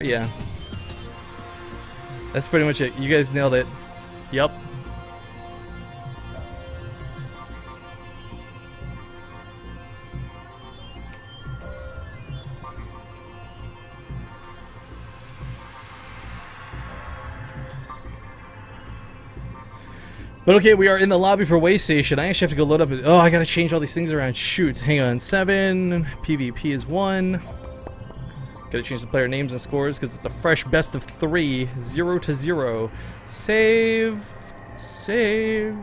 yeah. That's pretty much it. You guys nailed it. Yep. But okay, we are in the lobby for Way Station. I actually have to go load up. Oh, I gotta change all these things around. Shoot, hang on. 7. PvP is 1. Gotta change the player names and scores because it's a fresh best of 3. 0 to 0. Save. Save.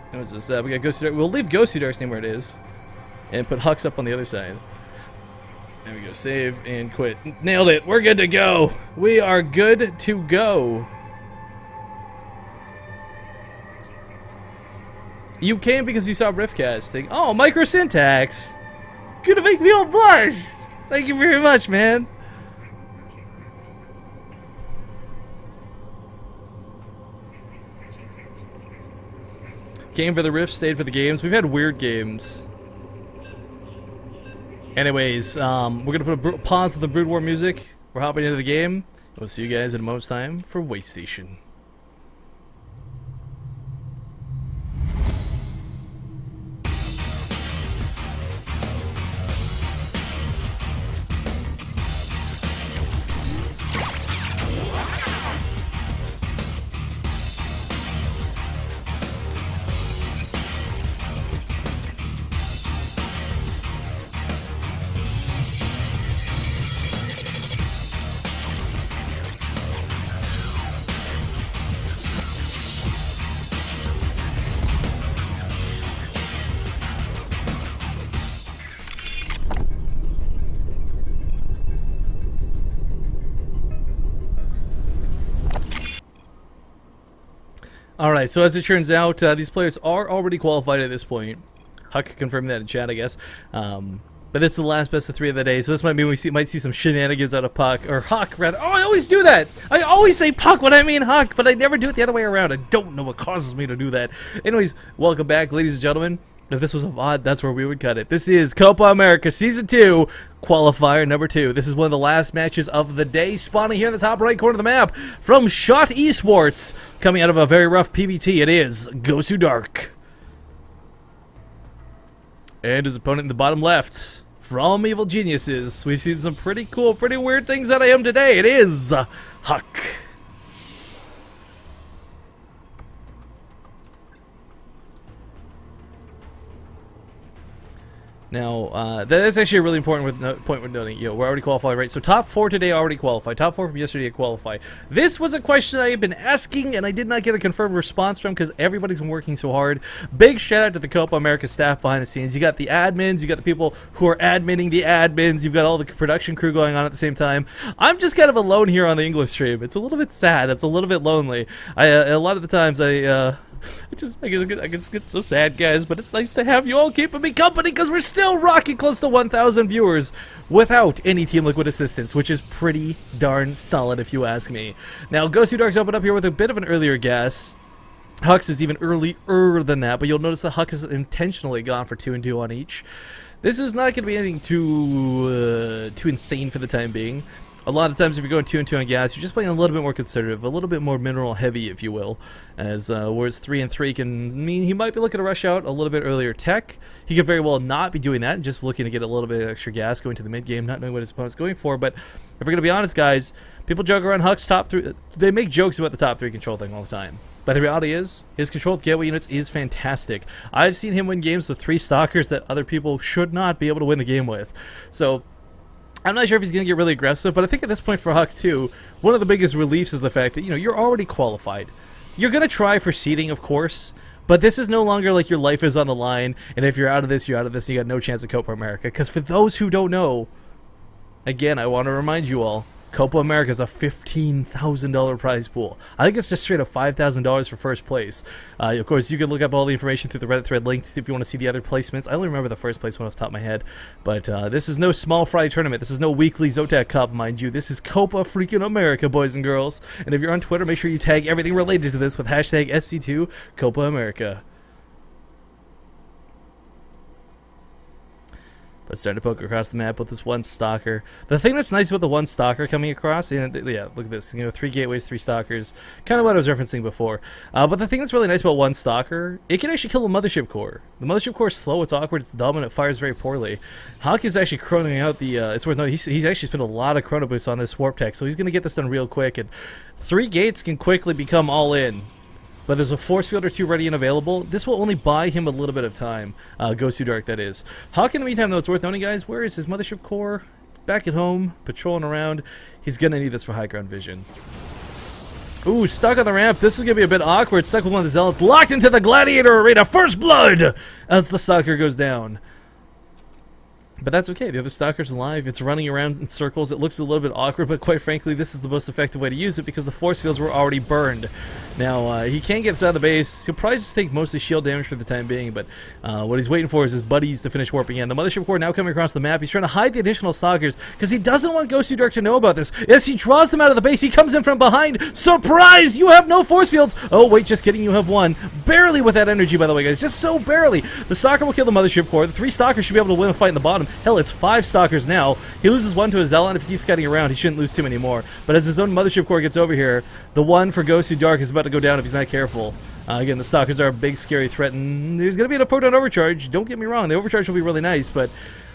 What is this? We got Gosudark. We'll leave Gosudark's name where it is. And put Hux up on the other side. There we go. Save and quit. Nailed it. We're good to go. We are good to go. You came because you saw Riftcasting. Oh, microsyntax! Gonna make me all blush! Thank you very much, man. Came for the Rift, stayed for the games. We've had weird games. Anyways, we're gonna put a pause to the Brood War music. We're hopping into the game. We'll see you guys in a moment's time for Way Station. Alright, so as it turns out, these players are already qualified at this point. Huck confirmed that in chat, I guess. But this is the last best of 3 of the day, so this might mean we might see some shenanigans out of Puck, or Huck, rather. Oh, I always do that! I always say Puck when I mean Huck, but I never do it the other way around. I don't know what causes me to do that. Anyways, welcome back, ladies and gentlemen. If this was a VOD, that's where we would cut it. This is Copa America Season 2, Qualifier number 2. This is one of the last matches of the day, spawning here in the top right corner of the map from Shot Esports. Coming out of a very rough PvT, it is Gosudark. And his opponent in the bottom left, from Evil Geniuses. We've seen some pretty cool, pretty weird things out of him today. It is Huck. Now, that's actually a really important point with noting. We're already qualified, right? So top 4 today already qualified. Top 4 from yesterday qualified. This was a question I have been asking, and I did not get a confirmed response from because everybody's been working so hard. Big shout out to the Copa America staff behind the scenes. You got the admins, you got the people who are adminning the admins, you've got all the production crew going on at the same time. I'm just kind of alone here on the English stream. It's a little bit sad. It's a little bit lonely. A lot of the times I just get so sad, guys, but it's nice to have you all keeping me company because we're still rocking close to 1,000 viewers without any Team Liquid assistance, which is pretty darn solid if you ask me. Now, Gosudark's opened up here with a bit of an earlier guess. Hux is even earlier than that, but you'll notice that Huck has intentionally gone for 2 and 2 on each. This is not going to be anything too insane for the time being. A lot of times if you're going 2 and 2 on gas, you're just playing a little bit more conservative, a little bit more mineral heavy, if you will. As whereas 3 and 3 can mean he might be looking to rush out a little bit earlier tech. He could very well not be doing that, and just looking to get a little bit of extra gas going to the mid game, not knowing what his opponent's going for. But if we're going to be honest, guys, people joke around Huck's top 3. They make jokes about the top 3 control thing all the time. But the reality is, his controlled gateway units is fantastic. I've seen him win games with 3 stalkers that other people should not be able to win the game with. So I'm not sure if he's going to get really aggressive, but I think at this point for Huck too, one of the biggest reliefs is the fact that, you're already qualified. You're going to try for seeding, of course, but this is no longer like your life is on the line, and if you're out of this, you're out of this, and you got no chance at Copa America. Because for those who don't know, again, I want to remind you all, Copa America is a $15,000 prize pool. I think it's just straight up $5,000 for first place. Of course, you can look up all the information through the Reddit thread linked if you want to see the other placements. I only remember the first place one off the top of my head. But this is no small fry tournament. This is no weekly Zotac Cup, mind you. This is Copa freaking America, boys and girls. And if you're on Twitter, make sure you tag everything related to this with hashtag SC2 Copa America. but starting to poke across the map with this one stalker. The thing that's nice about the one stalker coming across, and yeah, look at this, 3 gateways, 3 stalkers, kind of what I was referencing before. But the thing that's really nice about one stalker, it can actually kill a mothership core. The mothership core is slow, it's awkward, it's dumb, and it fires very poorly. Hawk is actually chronoing out the, it's worth noting, he's actually spent a lot of chrono boosts on this warp tech, so he's going to get this done real quick, and 3 gates can quickly become all in. But there's a force field or 2 ready and available. This will only buy him a little bit of time. Gosudark, that is. Hawk, in the meantime, though, it's worth noting, guys, where is his mothership core? Back at home, patrolling around. He's going to need this for high ground vision. Ooh, stuck on the ramp. This is going to be a bit awkward. Stuck with one of the zealots. Locked into the gladiator arena. First blood! As the stalker goes down. But that's okay, the other stalker's alive, it's running around in circles, it looks a little bit awkward, but quite frankly, this is the most effective way to use it because the force fields were already burned. Now, he can't get us out of the base, he'll probably just take mostly shield damage for the time being, but what he's waiting for is his buddies to finish warping in. The mothership core now coming across the map, he's trying to hide the additional stalkers, because he doesn't want Gosudark to know about this. As he draws them out of the base, he comes in from behind, surprise! You have no force fields! Oh wait, just kidding, you have one. Barely with that energy, by the way, guys, just so barely. The stalker will kill the mothership core, the 3 stalkers should be able to win a fight in the bottom. Hell, it's 5 stalkers now. He loses 1 to a zealot, and if he keeps cutting around, he shouldn't lose too many more. But as his own mothership core gets over here, the one for Gosudark is about to go down if he's not careful. Again, the stalkers are a big, scary threat, and there's going to be a photon overcharge. Don't get me wrong, the overcharge will be really nice, but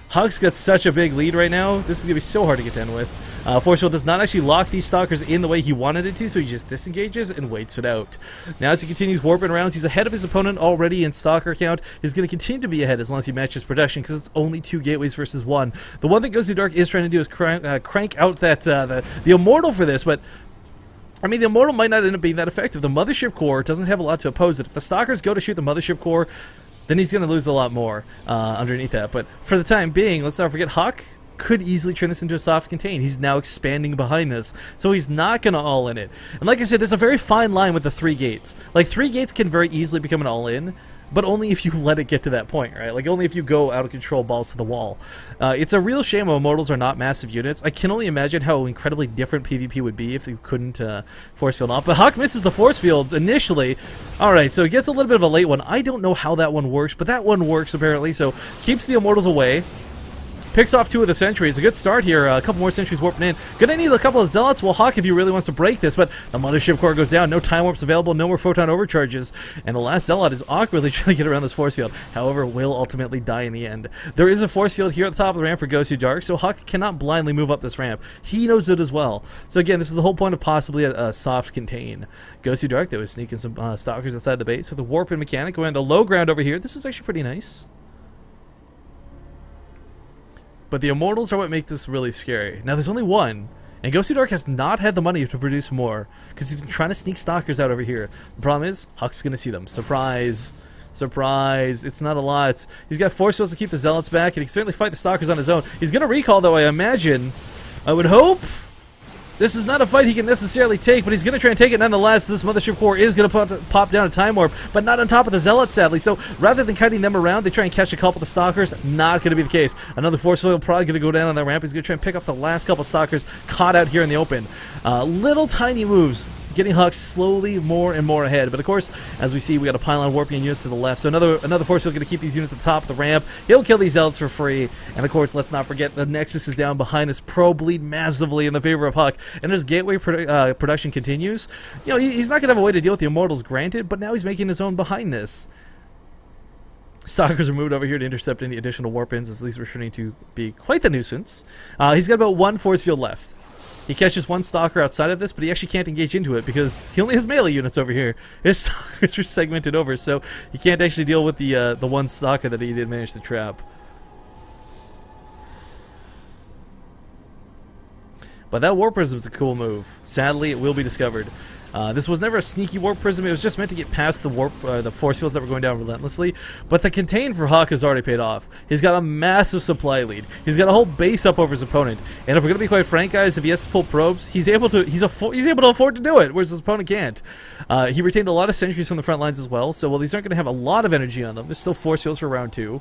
Hawk's got such a big lead right now. This is going to be so hard to get done with. Force Field does not actually lock these stalkers in the way he wanted it to, so he just disengages and waits it out. Now as he continues warping around, he's ahead of his opponent already in stalker count. He's going to continue to be ahead as long as he matches production, because it's only 2 gateways versus 1. The one that Gosudark is trying to do is crank out that the Immortal for this, but I mean, the Immortal might not end up being that effective. The Mothership Core doesn't have a lot to oppose it. If the Stalkers go to shoot the Mothership Core, then he's going to lose a lot more underneath that. But for the time being, let's not forget, Hawk could easily turn this into a soft contain. He's now expanding behind this, so he's not going to all-in it. And like I said, there's a very fine line with the 3 gates. Like, 3 gates can very easily become an all-in, but only if you let it get to that point, right? Like, only if you go out of control, balls to the wall. It's a real shame Immortals are not massive units. I can only imagine how incredibly different PvP would be if you couldn't force field off. But Hawk misses the force fields initially. Alright, so it gets a little bit of a late one. I don't know how that one works, but that one works apparently, so keeps the Immortals away. Picks off 2 of the sentries. A good start here. A couple more sentries warping in. Gonna need a couple of zealots. Well, Hawk, if he really wants to break this, but the mothership core goes down. No time warps available. No more photon overcharges. And the last zealot is awkwardly trying to get around this force field. However, will ultimately die in the end. There is a force field here at the top of the ramp for Gosudark, so Hawk cannot blindly move up this ramp. He knows it as well. So again, this is the whole point of possibly a soft contain. Gosudark, they was sneaking some stalkers inside the base with a warping mechanic going on the low ground over here. This is actually pretty nice. But the Immortals are what make this really scary. Now, there's only 1, and Gosudark has not had the money to produce more, because he's been trying to sneak stalkers out over here. The problem is, Hawk's going to see them. Surprise. Surprise. It's not a lot. He's got force fields to keep the zealots back, and he can certainly fight the stalkers on his own. He's going to recall, though, I imagine. I would hope. This is not a fight he can necessarily take, but he's going to try and take it nonetheless. This mothership core is going to pop down a time warp, but not on top of the zealots, sadly. So rather than cutting them around, they try and catch a couple of the stalkers. Not going to be the case. Another force field probably going to go down on that ramp. He's going to try and pick off the last couple of stalkers caught out here in the open. Little tiny moves, getting Hawk slowly more and more ahead. But of course, as we see, we got a pylon warping units to the left. So another force field going to keep these units at the top of the ramp. He'll kill these zealots for free. And of course, let's not forget the Nexus is down behind this. Pro bleed massively in the favor of Hawk. And as gateway production continues, you know, he's not going to have a way to deal with the Immortals, granted, but now he's making his own behind this. Stalkers are moved over here to intercept any additional warp-ins, as these are turning to be quite the nuisance. He's got about 1 force field left. He catches 1 stalker outside of this, but he actually can't engage into it because he only has melee units over here. His stalkers are segmented over, so he can't actually deal with the 1 stalker that he did manage to trap. But that warp prism is a cool move. Sadly, it will be discovered. This was never a sneaky warp prism. It was just meant to get past the force fields that were going down relentlessly. But the contain for Hawk has already paid off. He's got a massive supply lead. He's got a whole base up over his opponent. And if we're gonna be quite frank, guys, if he has to pull probes, he's able to afford to do it, whereas his opponent can't. He retained a lot of sentries from the front lines as well. So while these aren't gonna have a lot of energy on them, there's still force fields for round 2.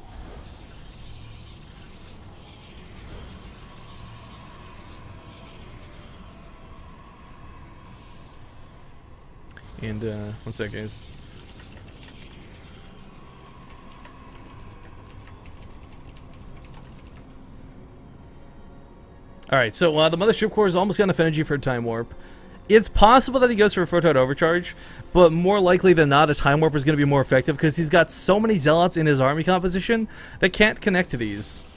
And, one sec, guys. Alright, so the Mothership Core is almost got enough energy for a Time Warp. It's possible that he goes for a Photon Overcharge, but more likely than not, a Time Warp is going to be more effective because he's got so many Zealots in his army composition that can't connect to these.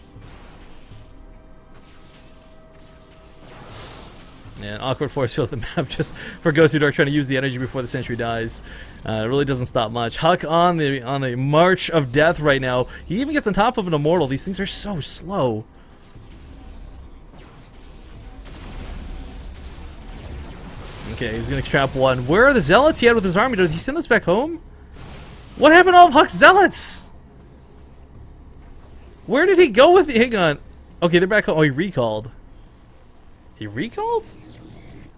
And awkward force field of the map just for Gosudark trying to use the energy before the sentry dies. It really doesn't stop much. Huck on the march of death right now. He even gets on top of an Immortal. These things are so slow. Okay, he's gonna trap one. Where are the Zealots he had with his army? Did he send this back home? What happened to all of Huck's Zealots? Where did he go with it? Hang on. Okay, they're back home. Oh, he recalled. He recalled?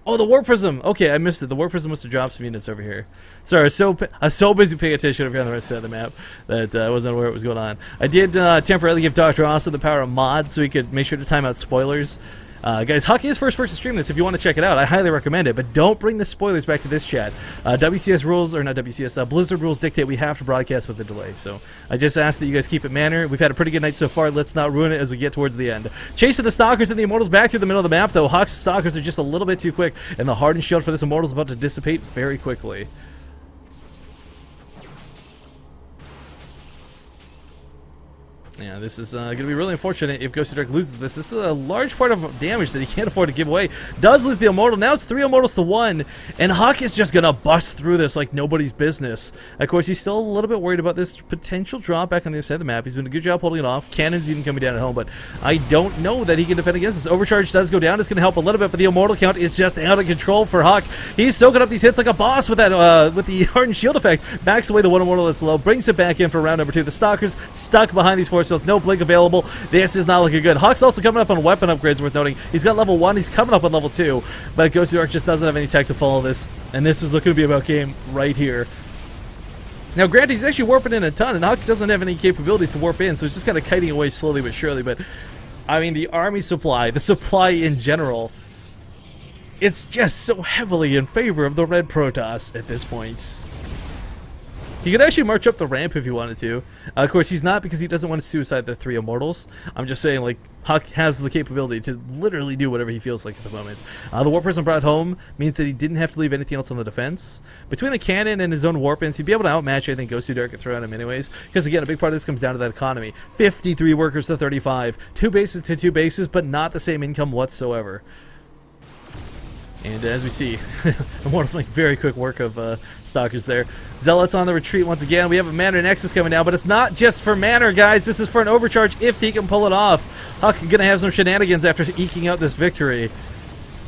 Oh, the Warp Prism. Okay, I missed it. The Warp Prism must have dropped some units over here. Sorry, I was so busy paying attention over here on the rest of the map that I wasn't aware what was going on. I did temporarily give Dr. Asa the power of mod so he could make sure to time out spoilers. Guys, Huck is first person to stream this if you want to check it out. I highly recommend it, but don't bring the spoilers back to this chat. WCS rules, or not WCS, Blizzard rules dictate we have to broadcast with a delay, so I just ask that you guys keep it manner. We've had a pretty good night so far. Let's not ruin it as we get towards the end. Chasing the Stalkers and the Immortals back through the middle of the map, though. Huck's Stalkers are just a little bit too quick, and the Hardened Shield for this Immortal is about to dissipate very quickly. Yeah, this is going to be really unfortunate if Gosudark loses this. This is a large part of damage that he can't afford to give away. Does lose the Immortal. Now it's 3 Immortals to 1. And Huck is just going to bust through this like nobody's business. Of course, he's still a little bit worried about this potential drop back on the other side of the map. He's doing a good job holding it off. Cannon's even coming down at home, but I don't know that he can defend against this. Overcharge does go down. It's going to help a little bit, but the Immortal count is just out of control for Huck. He's soaking up these hits like a boss with that with the Hardened Shield effect. Backs away the one Immortal that's low. Brings it back in for round number 2. The Stalkers stuck behind these force fields. No blink available. This is not looking good. Huck's also coming up on weapon upgrades worth noting. He's got level 1. He's coming up on level 2. But Gosudark just doesn't have any tech to follow this. And this is looking to be about game right here. Now, granted, he's actually warping in a ton, and Huck doesn't have any capabilities to warp in, so it's just kind of kiting away slowly but surely. But, I mean, the army supply, the supply in general, it's just so heavily in favor of the Red Protoss at this point. He could actually march up the ramp if he wanted to. Of course, he's not because he doesn't want to suicide the 3 Immortals. I'm just saying, like, Huck has the capability to literally do whatever he feels like at the moment. The Warp Prism brought home means that he didn't have to leave anything else on the defense. Between the cannon and his own Warp-ins, he'd be able to outmatch, I think, Gosudark could throw at him anyways. Because, again, a big part of this comes down to that economy. 53 workers to 35. 2 bases to 2 bases, but not the same income whatsoever. And as we see, Immortals make very quick work of Stalkers there. Zealots on the retreat once again. We have a Manor Nexus coming down, but it's not just for Manor, guys. This is for an overcharge if he can pull it off. Huck gonna have some shenanigans after eking out this victory.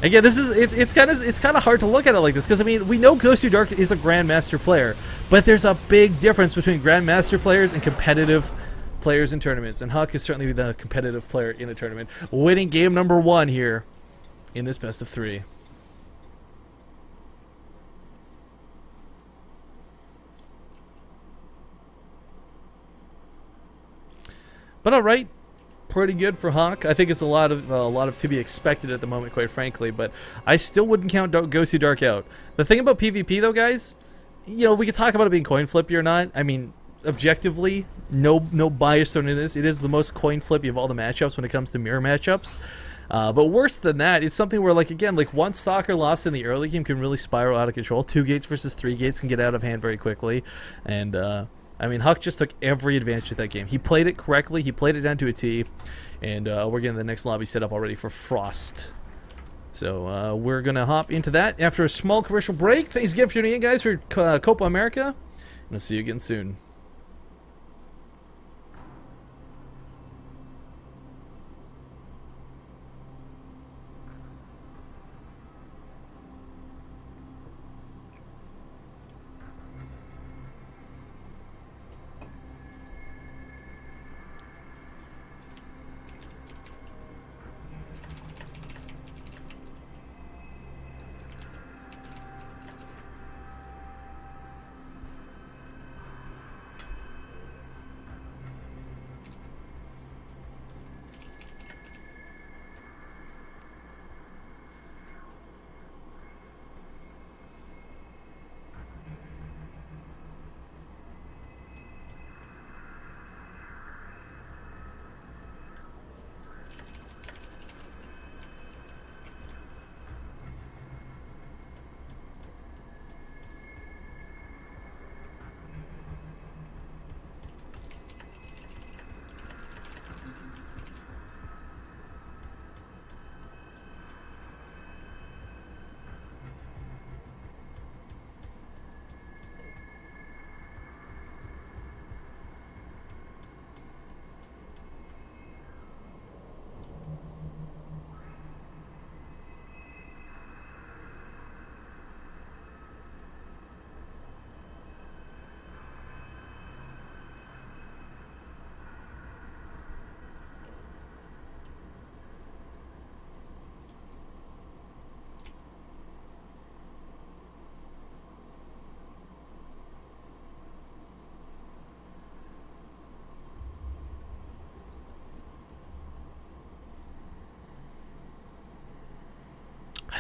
Again, this is it's kind of hard to look at it like this because I mean we know Gosudark is a Grandmaster player, but there's a big difference between Grandmaster players and competitive players in tournaments, and Huck is certainly the competitive player in a tournament, winning game number 1 here in this best of 3. But all right, pretty good for Huck. I think it's a lot of to be expected at the moment, quite frankly. But I still wouldn't count Gosudark out. The thing about PvP, though, guys, you know, we could talk about it being coin flippy or not. I mean, objectively, no bias on it is. It is the most coin flippy of all the matchups when it comes to mirror matchups. But worse than that, it's something where, like, again, like one Stalker lost in the early game can really spiral out of control. 2 gates versus 3 gates can get out of hand very quickly, and I mean, Huck just took every advantage of that game. He played it correctly. He played it down to a T. And we're getting the next lobby set up already for Frost. So we're going to hop into that after a small commercial break. Thanks again for tuning in, guys, for Copa America. And I'll see you again soon.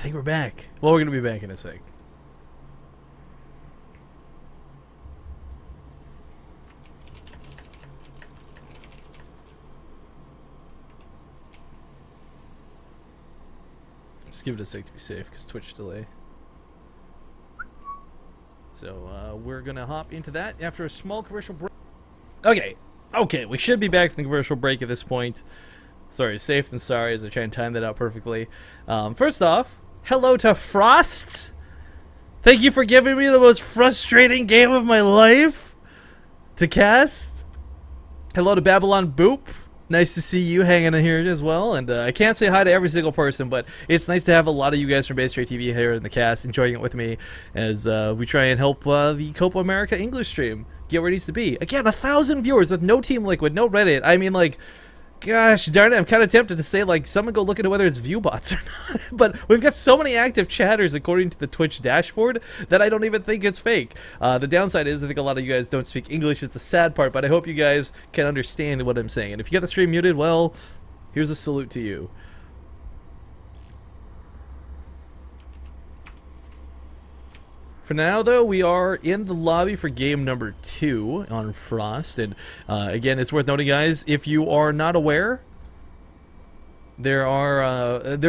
I think we're back. Well, we're gonna be back in a sec. Just give it a sec to be safe, because Twitch delay. So we're gonna hop into that after a small commercial break. Okay, we should be back from the commercial break at this point. Sorry, safe than sorry, as I try and time that out perfectly. First off, hello to Frost. Thank you for giving me the most frustrating game of my life to cast. Hello to Babylon Boop. Nice to see you hanging in here as well. And I can't say hi to every single person, but it's nice to have a lot of you guys from Base Trade TV here in the cast enjoying it with me as we try and help the Copa America English stream get where it needs to be. Again, 1,000 viewers with no Team Liquid, no Reddit. I mean, like, gosh darn it, I'm kind of tempted to say, like, someone go look into whether it's view bots or not. But we've got so many active chatters according to the Twitch dashboard that I don't even think it's fake. The downside is I think a lot of you guys don't speak English is the sad part, but I hope you guys can understand what I'm saying. And if you got the stream muted, well, here's a salute to you. For now, though, we are in the lobby for game number 2 on Frost, and again, it's worth noting, guys, if you are not aware, there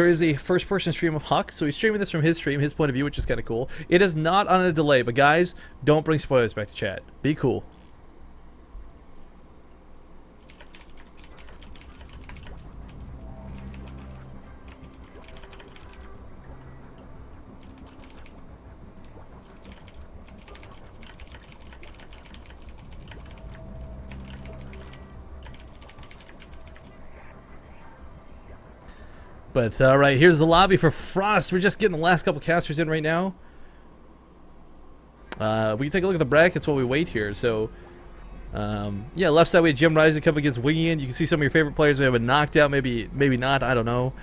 is a first-person stream of Huck, so he's streaming this from his stream, his point of view, which is kind of cool. It is not on a delay, but guys, don't bring spoilers back to chat. Be cool. But, alright, here's the lobby for Frost. We're just getting the last couple casters in right now. We can take a look at the brackets while we wait here. So, yeah, left side we have Jim Rising up against Wingian. You can see some of your favorite players. We have a knocked out, maybe not, I don't know.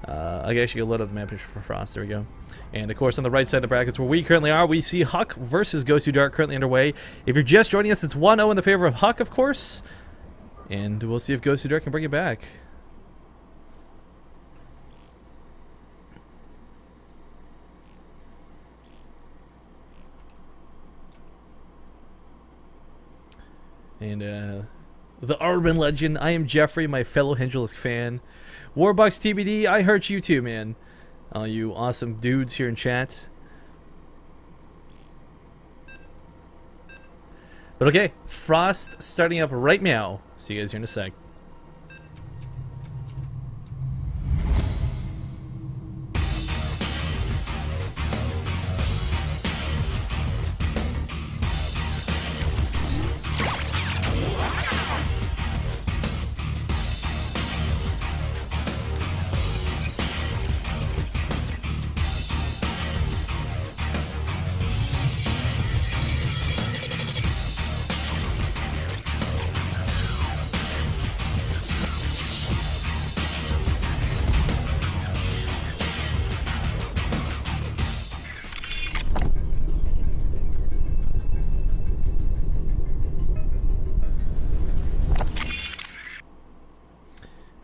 I guess you can load up the map picture for Frost. There we go. And, of course, on the right side of the brackets where we currently are, we see Huck versus Gosudark currently underway. If you're just joining us, it's 1-0 in the favor of Huck, of course. And we'll see if Gosudark can bring it back. And the urban legend, I am Jeffrey, my fellow Hengelisk fan. Warbucks TBD, I hurt you too, man. All you awesome dudes here in chat. But okay, Frost starting up right now. See you guys here in a sec.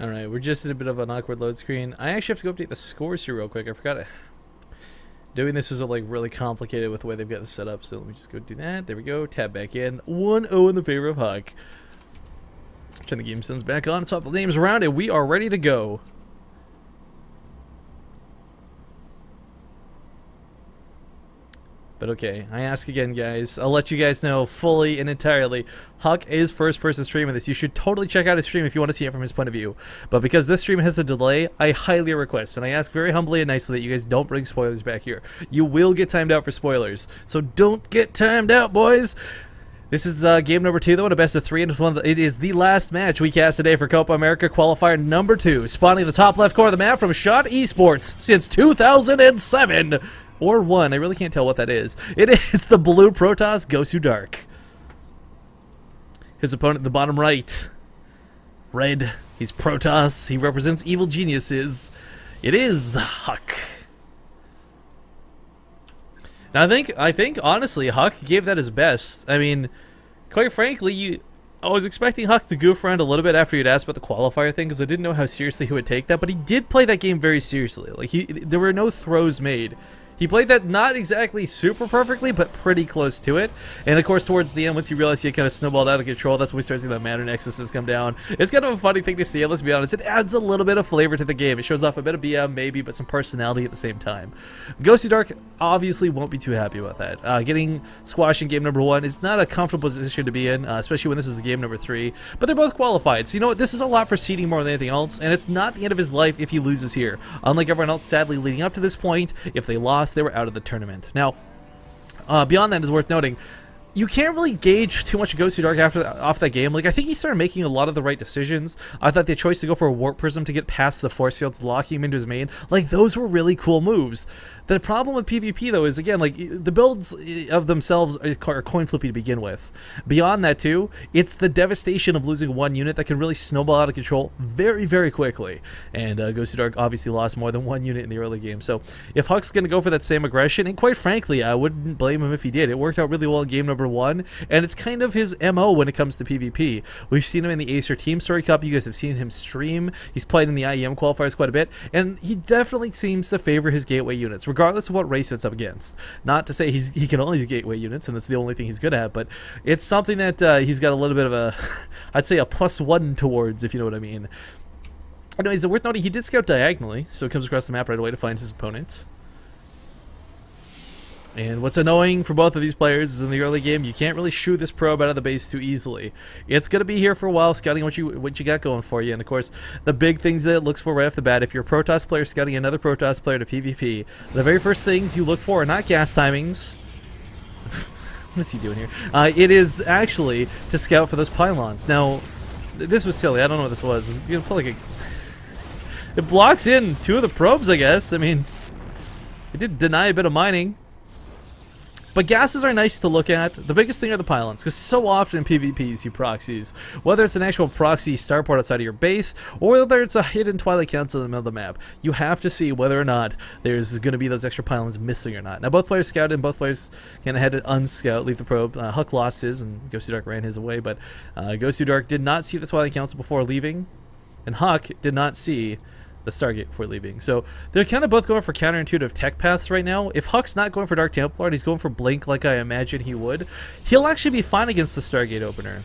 Alright, we're just in a bit of an awkward load screen. I actually have to go update the scores here real quick. I forgot it. Doing this is like really complicated with the way they've got this set up, so let me just go do that. There we go. Tab back in. 1-0 in the favor of Huck. Turn the game sounds back on. Swap the names around, and we are ready to go. But okay, I ask again, guys. I'll let you guys know fully and entirely. Huck is first-person streaming this. You should totally check out his stream if you want to see it from his point of view. But because this stream has a delay, I highly request, and I ask very humbly and nicely that you guys don't bring spoilers back here. You will get timed out for spoilers. So don't get timed out, boys! This is game number 2, though, and a best of 3, and it is the last match we cast today for Copa America qualifier number 2, spawning the top left corner of the map from Shot Esports since 2007. Or 1, I really can't tell what that is. It is the blue Protoss Gosudark. His opponent in the bottom right. Red, he's Protoss, he represents evil geniuses. It is Huck. Now I think honestly Huck gave that his best. I mean, quite frankly, I was expecting Huck to goof around a little bit after he'd asked about the qualifier thing, because I didn't know how seriously he would take that, but he did play that game very seriously. Like, there were no throws made. He played that not exactly super perfectly, but pretty close to it. And of course, towards the end, once he realized he had kind of snowballed out of control, that's when we start seeing that mana nexuses come down. It's kind of a funny thing to see, and let's be honest, it adds a little bit of flavor to the game. It shows off a bit of BM, maybe, but some personality at the same time. Gosudark obviously won't be too happy about that. Getting squashed in game number 1 is not a comfortable position to be in, especially when this is game number 3. But they're both qualified, so you know what? This is a lot for seeding more than anything else, and it's not the end of his life if he loses here. Unlike everyone else, sadly, leading up to this point, if they lost, they were out of the tournament. Now, beyond that, is worth noting, you can't really gauge too much Gosudark off that game. Like, I think he started making a lot of the right decisions. I thought the choice to go for a Warp Prism to get past the Force Fields, locking him into his main, like, those were really cool moves. The problem with PvP, though, is, again, like, the builds of themselves are coin flippy to begin with. Beyond that, too, it's the devastation of losing one unit that can really snowball out of control very, very quickly. And Gosudark obviously lost more than one unit in the early game. So if Huck's going to go for that same aggression, and quite frankly, I wouldn't blame him if he did. It worked out really well in game number 1, and it's kind of his MO when it comes to PvP. We've seen him in the Acer Team Story Cup. You guys have seen him stream. He's played in the IEM qualifiers quite a bit, and he definitely seems to favor his gateway units, regardless of what race it's up against. Not to say he can only do gateway units, and that's the only thing he's good at, but it's something that he's got a little bit of a, I'd say a +1 towards, if you know what I mean. Anyways, worth noting, he did scout diagonally, so it comes across the map right away to find his opponent. And what's annoying for both of these players is in the early game, you can't really shoo this probe out of the base too easily. It's going to be here for a while, scouting what you got going for you. And of course, the big things that it looks for right off the bat, if you're a Protoss player scouting another Protoss player to PvP, the very first things you look for are not gas timings. What is he doing here? It is actually to scout for those pylons. Now, this was silly. I don't know what this was. It was gonna put like it blocks in 2 of the probes, I guess. I mean, it did deny a bit of mining. But gases are nice to look at. The biggest thing are the pylons, because so often in PvP you see proxies. Whether it's an actual proxy starport outside of your base, or whether it's a hidden Twilight Council in the middle of the map, you have to see whether or not there's going to be those extra pylons missing or not. Now, both players scouted, and both players kind of had to unscout, leave the probe. Huck lost his, and Gosudark ran his away, but Gosudark did not see the Twilight Council before leaving, and Huck did not see the Stargate before leaving. So they're kind of both going for counterintuitive tech paths right now. If Huck's not going for Dark Templar and he's going for Blink like I imagine he would, he'll actually be fine against the Stargate opener.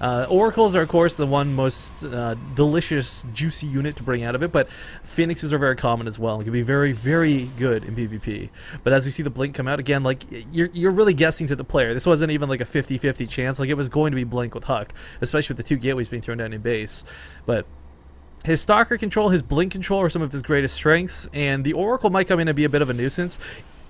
Oracles are, of course, the one most delicious, juicy unit to bring out of it, but Phoenixes are very common as well. It can be very, very good in PvP. But as we see the Blink come out, again, like, you're really guessing to the player. This wasn't even like a 50-50 chance. Like, it was going to be Blink with Huck, especially with the 2 gateways being thrown down in base. But his Stalker control, his Blink control are some of his greatest strengths, and the Oracle might come in and be a bit of a nuisance.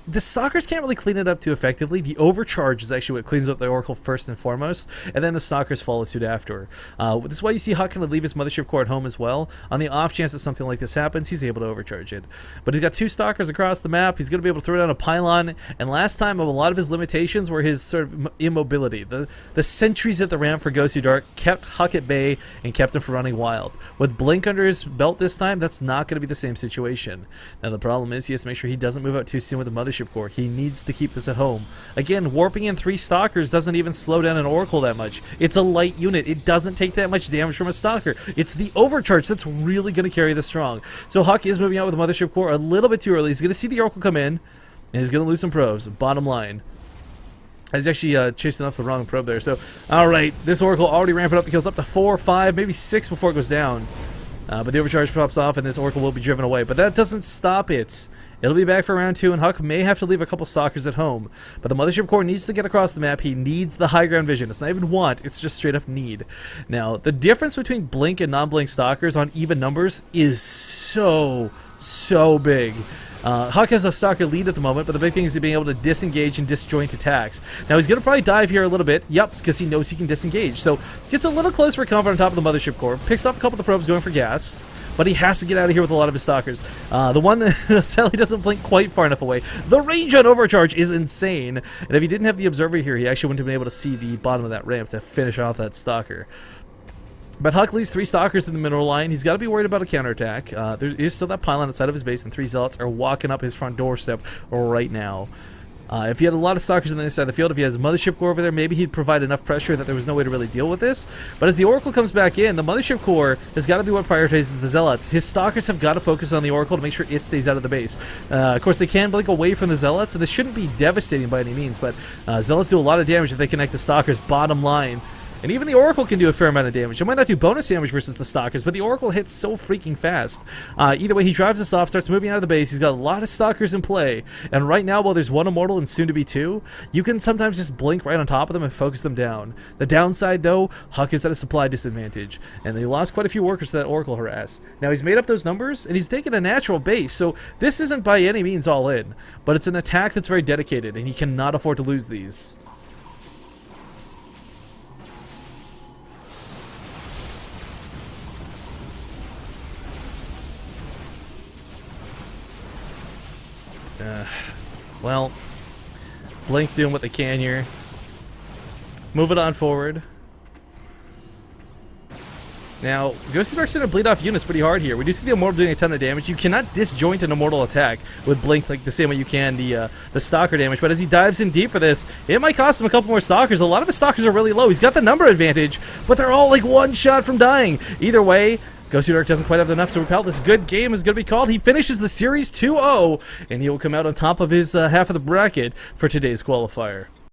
The Stalkers can't really clean it up too effectively. The Overcharge is actually what cleans up the Oracle first and foremost, and then the Stalkers follow suit after. This is why you see Huck kind of leave his Mothership Core at home as well. On the off chance that something like this happens, he's able to overcharge it. But he's got 2 Stalkers across the map. He's going to be able to throw down a pylon, and last time, a lot of his limitations were his sort of immobility. The sentries at the ramp for Gosudark kept Huck at bay and kept him from running wild. With Blink under his belt this time, that's not going to be the same situation. Now, the problem is he has to make sure he doesn't move out too soon with the Mothership Core. He needs to keep this at home. Again, warping in 3 Stalkers doesn't even slow down an Oracle that much. It's a light unit. It doesn't take that much damage from a Stalker. It's the Overcharge that's really going to carry this strong. So Huck is moving out with the Mothership Core a little bit too early. He's going to see the Oracle come in, and he's going to lose some probes. Bottom line. He's actually chasing off the wrong probe there. So, alright, this Oracle already ramping up the kills up to 4, 5, maybe 6 before it goes down. But the Overcharge pops off, and this Oracle will be driven away. But that doesn't stop it. It'll be back for round 2, and Huck may have to leave a couple Stalkers at home. But the Mothership Core needs to get across the map. He needs the high ground vision. It's not even want, it's just straight up need. Now, the difference between Blink and non-Blink Stalkers on even numbers is so big. Huck has a Stalker lead at the moment, but the big thing is being able to disengage and disjoint attacks. Now, he's going to probably dive here a little bit. Yep, because he knows he can disengage. So, gets a little close for comfort on top of the Mothership Core. Picks off a couple of the probes going for gas. But he has to get out of here with a lot of his Stalkers. The one that sadly doesn't blink quite far enough away. The range on Overcharge is insane. And if he didn't have the Observer here, he actually wouldn't have been able to see the bottom of that ramp to finish off that Stalker. But Huck leaves 3 Stalkers in the mineral line. He's got to be worried about a counterattack. There is still that pylon outside of his base, and 3 Zealots are walking up his front doorstep right now. If he had a lot of stalkers on the other side of the field, if he has Mothership Core over there, maybe he'd provide enough pressure that there was no way to really deal with this. But as the Oracle comes back in, the Mothership Core has got to be what prioritizes the Zealots. His stalkers have got to focus on the Oracle to make sure it stays out of the base. Of course, they can blink away from the Zealots, and this shouldn't be devastating by any means, but Zealots do a lot of damage if they connect to stalkers, bottom line. And even the Oracle can do a fair amount of damage. It might not do bonus damage versus the Stalkers, but the Oracle hits so freaking fast. Either way, he drives us off, starts moving out of the base. He's got a lot of Stalkers in play. And right now, while there's one Immortal and soon to be two, you can sometimes just blink right on top of them and focus them down. The downside, though, Huck is at a supply disadvantage. And they lost quite a few workers to that Oracle harass. Now, he's made up those numbers, and he's taken a natural base. So this isn't by any means all in. But it's an attack that's very dedicated, and he cannot afford to lose these. Well, Blink doing what they can here. Move it on forward. Now, Gosudark's going to bleed off units pretty hard here. We do see the Immortal doing a ton of damage. You cannot disjoint an Immortal attack with Blink like the same way you can the Stalker damage. But as he dives in deep for this, it might cost him a couple more Stalkers. A lot of his Stalkers are really low. He's got the number advantage, but they're all like one shot from dying. Either way, Gosudark doesn't quite have enough to repel. This good game is going to be called. He finishes the series 2-0, and he will come out on top of his half of the bracket for today's qualifier.